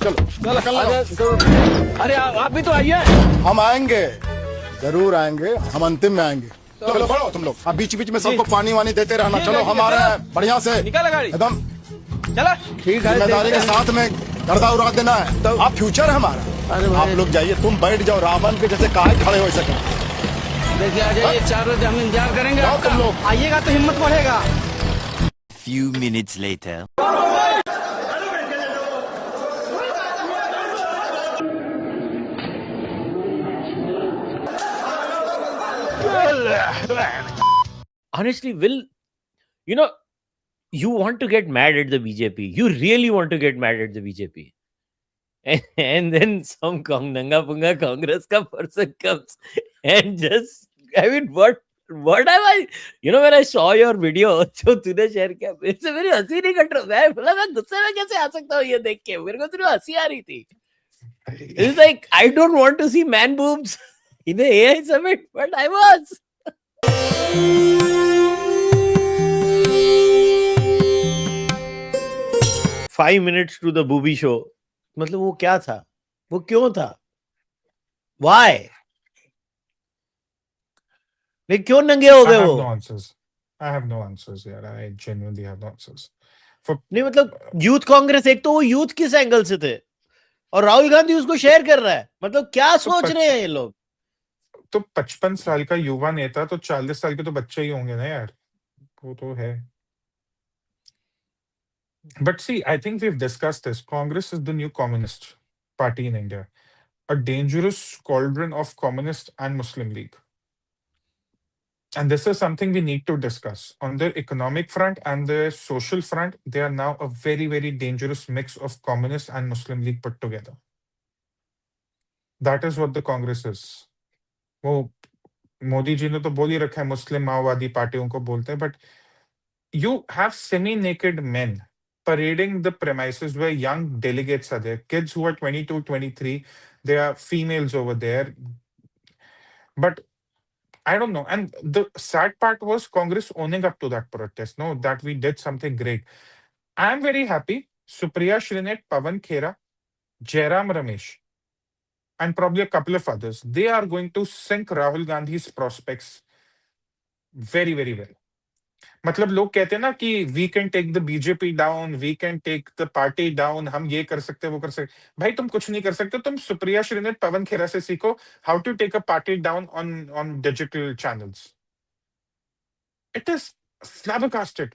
चलो चलो निकलना। अरे आप भी तो आइए। हम आएंगे, जरूर आएंगे, हम अंतिम में आएंगे। चलो बढ़ो तुम लोग, अब बीच बीच में सबको पानी वानी देते रहना। ठीक चलो है, हम आ रहे हैं बढ़िया से, निकाला गाड़ी। एकदम चला ठीक है, जिम्मेदारी के देखते हैं। साथ में गर्दा उड़ा देना है। तो- आप फ्यूचर है हमारा। अरे भाई। आप लोग जाइए, तुम बैठ जाओ रावण के जैसे काहे खड़े हो सके। देखिए आ जाइए 4 बजे, हम इंतजार करेंगे जाओ आपका। तुम लोग। आइएगा तो हिम्मत बढ़ेगा। Few minutes later. Honestly, Will, you know, you want to get mad at the BJP. You really want to get mad at the BJP. And then some Nanga Punga Congress ka person comes and just, I mean, what am I? You know, when I saw your video, जो तूने share किया, मेरे से मेरी हंसी नहीं cut रहा। मैं बोला मैं गुस्से में कैसे आ सकता हूँ ये देख के? मेरे को सिर्फ हंसी आ रही थी. It's like I don't want to see man boobs in the AI summit, but I was. 5 minutes to the booby show. मतलब वो क्या था? वो क्यों था? Why? नहीं क्यों नंगे हो I गए have वो? no answers. I have no answers, यार. I genuinely have no answers. For नहीं मतलब यूथ कांग्रेस, एक तो वो यूथ किस एंगल से थे और राहुल गांधी उसको शेयर कर रहा है. मतलब क्या सोच रहे हैं ये लोग? तो 55 साल का युवा नेता तो 40 साल के तो बच्चे ही होंगे ना यार. वो तो है. But see, I think we've discussed this. Congress is the new communist party in India. A dangerous cauldron of communist and Muslim League. And this is something we need to discuss. On the economic front and the social front, they are now a very, very dangerous mix of communist and Muslim League put together. That is what the Congress is. वो मोदी जी ने तो बोल ही रखा है मुस्लिम माओवादी पार्टियों को बोलते हैं, but you have semi-naked men parading the premises where young delegates are there, kids who are 22, 23, there are females over there. But I don't know. And the sad part was Congress owning up to that protest, no, that we did something great. I'm very happy. Supriya Shrinet, Pavan Khera, Jairam Ramesh, and probably a couple of others, they are going to sink Rahul Gandhi's prospects very, very well. मतलब लोग कहते हैं ना कि we can take the BJP down, we can take the party down, हम ये कर सकते हैं वो कर सकते. भाई तुम कुछ नहीं कर सकते. तुम सुप्रिया श्रीनेत पवन खेरा से सीखो how to take a party down on digital channels. It is flabbergasted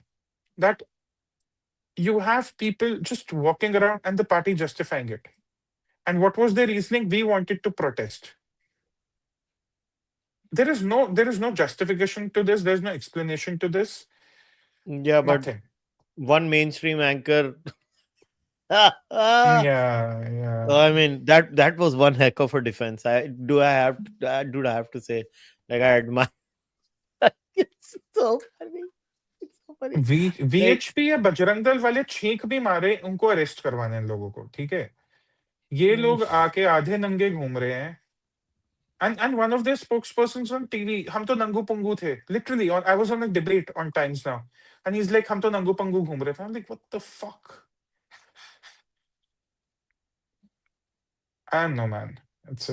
that you have people just walking around and the party justifying it. And what was their reasoning? We wanted to protest. There is no justification to this. There's no explanation to this. Yeah, but Nothing. one mainstream anchor. Yeah. I mean that was one heck of a defense. I have to say, like, I admire. It's so funny. It's so funny. VHP या बजरंग दल वाले छींक भी मारे, उनको arrest करवाने हैं लोगों को. ठीक है, ये लोग आके आधे नंगे घूम रहे हैं. And one of their spokespersons on TV, हम तो नंगू पंगू थे. Literally, I was on a debate on Times Now, and he's like, हम तो नंगू पंगू घूम रहे थे. I'm like, what the fuck? I don't know, man. It's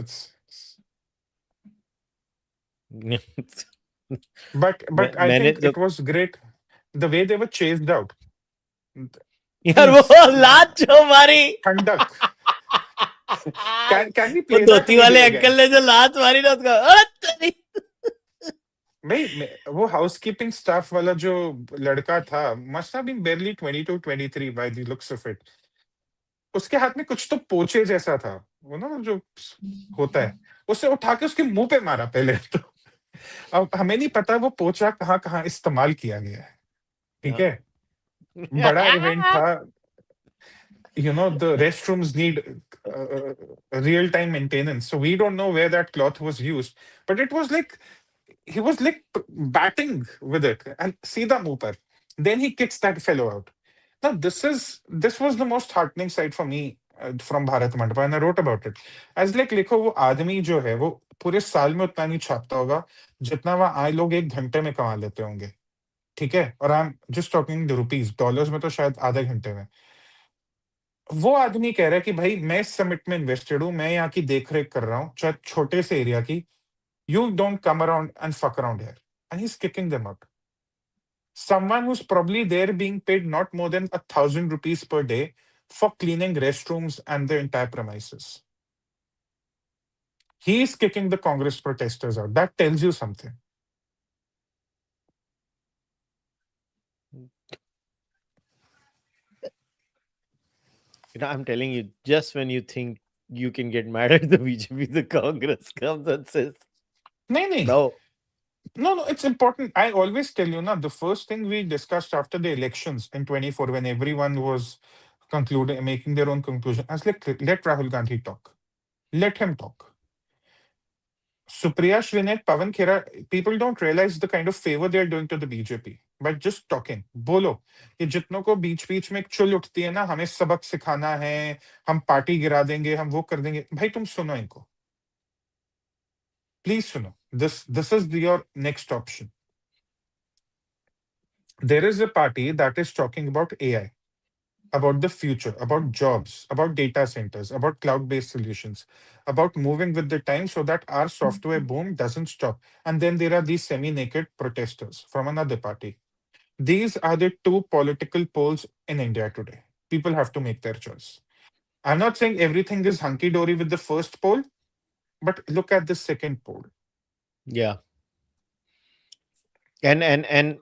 but I think it was great the way they were chased out. यार वो लात जो मारी. ठंडक. Can we वो play that धोती वाले video again? अंकल ने जो लात मारी ना उसका. भाई वो हाउसकीपिंग स्टाफ वाला जो लड़का था must have been barely 22, 23 by the looks of it. उसके हाथ में कुछ तो पोचे जैसा था, वो ना जो होता है, उसे उठा के उसके मुंह पे मारा पहले तो. अब हमें नहीं पता वो पोचा कहाँ कहाँ इस्तेमाल किया गया है. ठीक है, बड़ा इवेंट था. You know, the restrooms need real-time maintenance, so we don't know where that cloth was used, but it was like he was like batting with it and सीधा मुंह पर. Then he kicks that fellow out. Now this was the most heartening sight for me from Bharat Mandapa, and I wrote about it. As like लिखो, वो आदमी जो है वो पूरे साल में उतना नहीं छापता होगा जितना वहाँ आए लोग एक घंटे में कमा लेते होंगे. ठीक है, और I am just talking the rupees, dollars में तो शायद आधे घंटे में. वो आदमी कह रहा है कि भाई मैं इस समिट में इन्वेस्टेड हूं, मैं यहाँ की देखरेख कर रहा हूँ, चाहे छोटे से एरिया की, you don't come around and fuck around here, and he is kicking them out. Someone who's probably there being paid not more than 1,000 rupees per day for cleaning restrooms and the entire premises. He is kicking the Congress protesters out. That tells you something. I'm telling you, just when you think you can get mad at the BJP, the Congress comes and says, No, no. no. No, it's important. I always tell you, the first thing we discussed after the elections in 24, when everyone was concluding, making their own conclusion, I was like, let Rahul Gandhi talk. Let him talk. Supriya Shrinet, Pawan Khera, people don't realize the kind of favor they're doing to the BJP by just talking. बोलो ये जितनों को बीच बीच में एक चुल उठती है ना, हमें सबक सिखाना है, हम पार्टी गिरा देंगे, हम वो कर देंगे, भाई तुम सुनो इनको, प्लीज सुनो. This is your next option. There is a party that is talking about AI, about the future, about jobs, about data centers, about cloud-based solutions, about moving with the time so that our software boom doesn't stop. And then there are these semi-naked protesters from another party. These are the two political poles in India today. People have to make their choice. I'm not saying everything is hunky-dory with the first pole, but look at the second pole. Yeah. And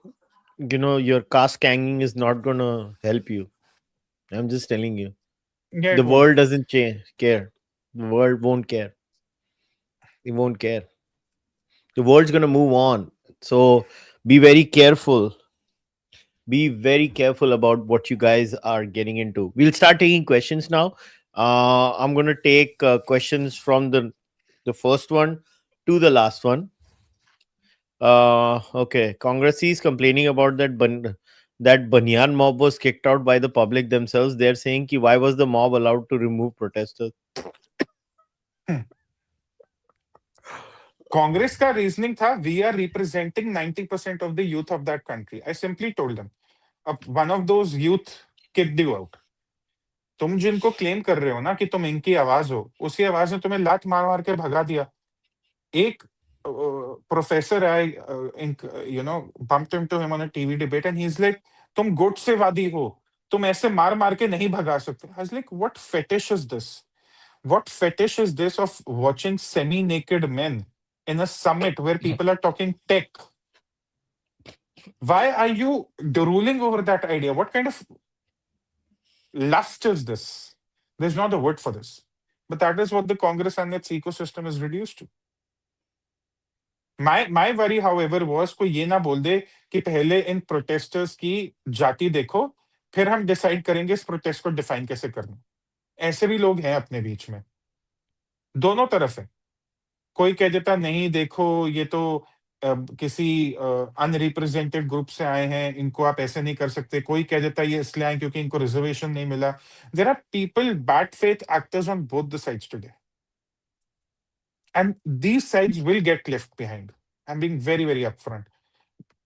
your caste hanging is not gonna help you. I'm just telling you. Yeah, The world doesn't care. The world won't care. It won't care. The world's gonna move on. So be very careful. Be very careful about what you guys are getting into. We'll start taking questions now. I'm gonna take questions from the first one to the last one. Okay. Congress is complaining about that Banyan mob was kicked out by the public themselves. They're saying ki why was the mob allowed to remove protesters? Congress का reasoning था, we are representing 90% of the youth of that country. I simply told them, one of those youth kicked you out. तुम जिनको claim कर रहे हो ना कि तुम इनकी आवाज हो, उसी आवाज ने तुम्हें लात मार मार के भगा दिया. एक प्रोफेसर आए, bumped into him on a TV debate and he's like, तुम गुट से वादी हो, तुम ऐसे मार मार के नहीं भगा सकते. I was like, what fetish is this? What fetish is this of watching semi-naked men in a summit where people are talking tech? Why are you drooling over that idea? What kind of lust is this? There's not a word for this. But that is what the Congress and its ecosystem is reduced to. My worry, however, was कोई ये ना बोल दे कि पहले इन protesters की जाति देखो, फिर हम डिसाइड करेंगे इस प्रोटेस्ट को डिफाइन कैसे करना. ऐसे भी लोग हैं अपने बीच में, दोनों तरफ है. कोई कह देता नहीं देखो ये तो किसी अनरिप्रेजेंटेड ग्रुप से आए हैं, इनको आप ऐसे नहीं कर सकते. कोई कह देता ये इसलिए आए क्योंकि इनको रिजर्वेशन नहीं मिला. There are people, bad faith actors on both the sides today, and these sides will get left behind. I'm being very, very upfront.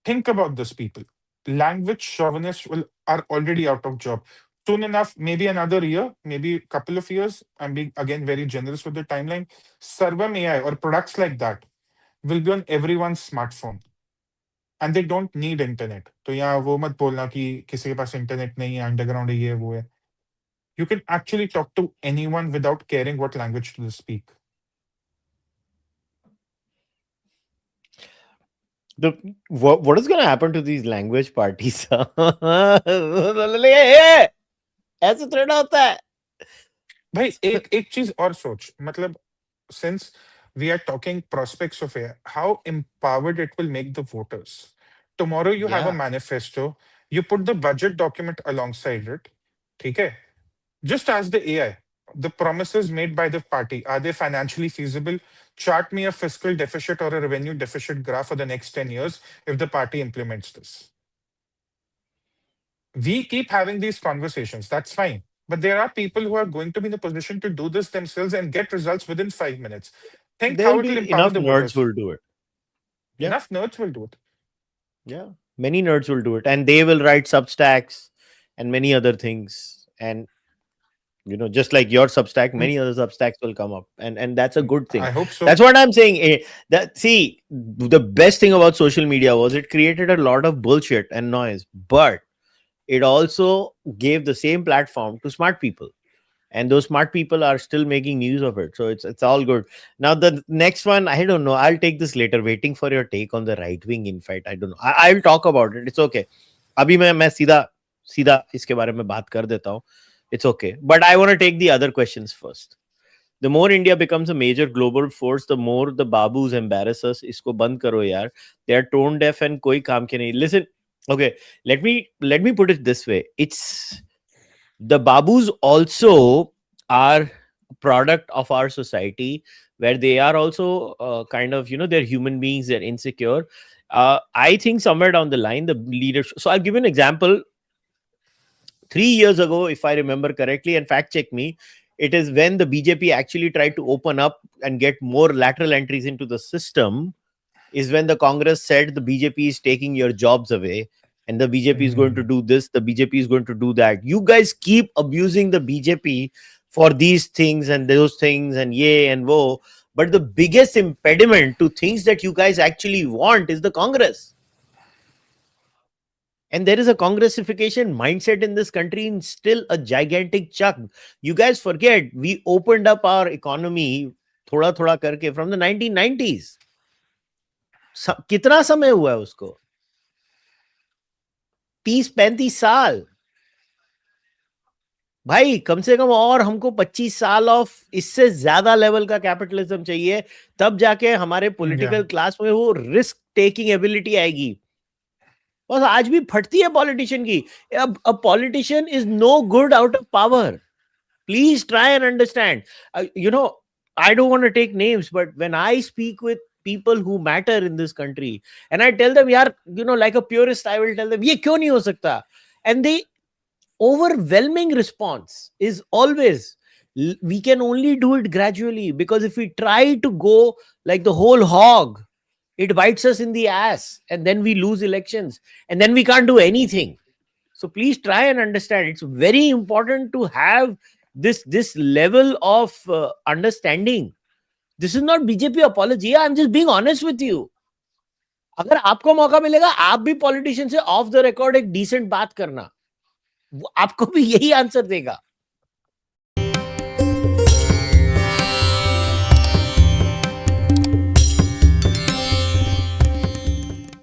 Think about this, people. Language chauvinists are already out of job. Soon enough, maybe another year, maybe a couple of years, I'm being again very generous with the timeline, Sarvam AI or products like that will be on everyone's smartphone. And they don't need internet. तो यहाँ वो मत बोलना कि किसी के पास internet नहीं है, अंडरग्राउंड है, ये वो है. You can actually talk to anyone without caring what language to speak. What is going to happen to these language parties? ऐसे थोड़ा होता है. भाई एक चीज और सोच, मतलब since we are talking prospects of AI, how empowered it will make the voters. Tomorrow you have a Yeah. manifesto, you put the budget document alongside it, ठीक है? Just ask the AI, the promises made by the party, are they financially feasible? Chart me a fiscal deficit or a revenue deficit graph for the next 10 years if the party implements this. We keep having these conversations, that's fine. But there are people who are going to be in a position to do this themselves and get results within 5 minutes. Think There how will it will be empower enough the nerds voters. will do it. Yeah. Enough nerds will do it. Yeah. Many nerds will do it. And they will write Substacks and many other things. And just like your Substack, many other Substacks will come up, and that's a good thing. I hope so. That's what I'm saying. The best thing about social media was it created a lot of bullshit and noise, but it also gave the same platform to smart people, and those smart people are still making news of it. So it's all good. Now the next one, I don't know. I'll take this later. Waiting for your take on the right wing infight. I don't know. I'll talk about it. It's okay. अभी मैं सीधा इसके बारे में बात कर देता हूँ. It's okay. But I want to take the other questions first. The more India becomes a major global force, the more the babus embarrass us. इसको बंद करो यार. They are tone deaf and कोई काम के नहीं. Listen, okay. Let me put it this way. It's the babus also are a product of our society, where they are also kind of, they're human beings. They're insecure. I think somewhere down the line, the leadership. So I'll give you an example. 3 years ago, if I remember correctly, and fact check me, it is when the BJP actually tried to open up and get more lateral entries into the system, is when the Congress said the BJP is taking your jobs away, and the BJP is going to do this, the BJP is going to do that. You guys keep abusing the BJP for these things and those things and yay and wo. But the biggest impediment to things that you guys actually want is the Congress. And there is a Congressification mindset in this country, and still a gigantic chunk. You guys forget, we opened up our economy thoda karke from the 1990s. कितना समय हुआ है उसको? 30-35 साल. भाई कम से कम और हमको 25 साल ऑफ इससे ज्यादा लेवल का कैपिटलिज्म चाहिए, तब जाके हमारे पॉलिटिकल क्लास में वो रिस्क टेकिंग एबिलिटी आएगी. बस आज भी फटती है पॉलिटिशियन की. A politician is no good out of power. Please try and understand. I don't want to take names, but when I speak with people who matter in this country, and I tell them, yaar, like a purist, I will tell them, ye kyun nahi ho sakta? And the overwhelming response is always, we can only do it gradually, because if we try to go like the whole hog, it bites us in the ass, and then we lose elections, and then we can't do anything. So please try and understand. It's very important to have this level of understanding. This is not BJP apology. I'm just being honest with you. अगर आपको मौका मिलेगा, आप भी politician से of the record एक decent बात करना, वो आपको भी यही आंसर देगा.